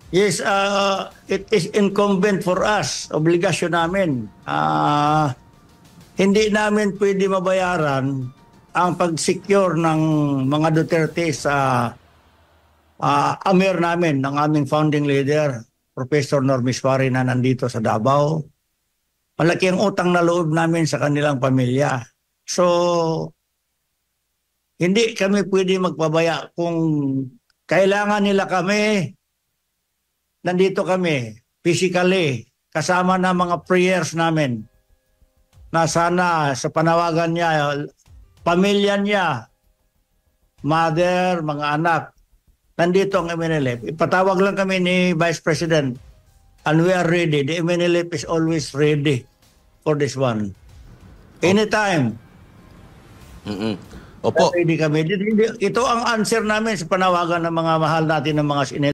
Yes, it is incumbent for us, obligasyon namin. Hindi namin pwede mabayaran ang pag-secure ng mga Duterte sa amir namin, ng aming founding leader, Professor Normis Pari na nandito sa Davao. Malaki ang utang na loob namin sa kanilang pamilya. So, hindi kami pwede magpabaya kung kailangan nila kami. Nandito kami, physically, kasama na mga prayers namin na sana sa panawagan niya, pamilya niya, mother, mga anak, nandito ang MNLF. Ipatawag lang kami ni Vice President and we are ready. The MNLF is always ready for this one. Anytime. Opo. Ready kami. Ito ang answer namin sa panawagan ng mga mahal natin ng mga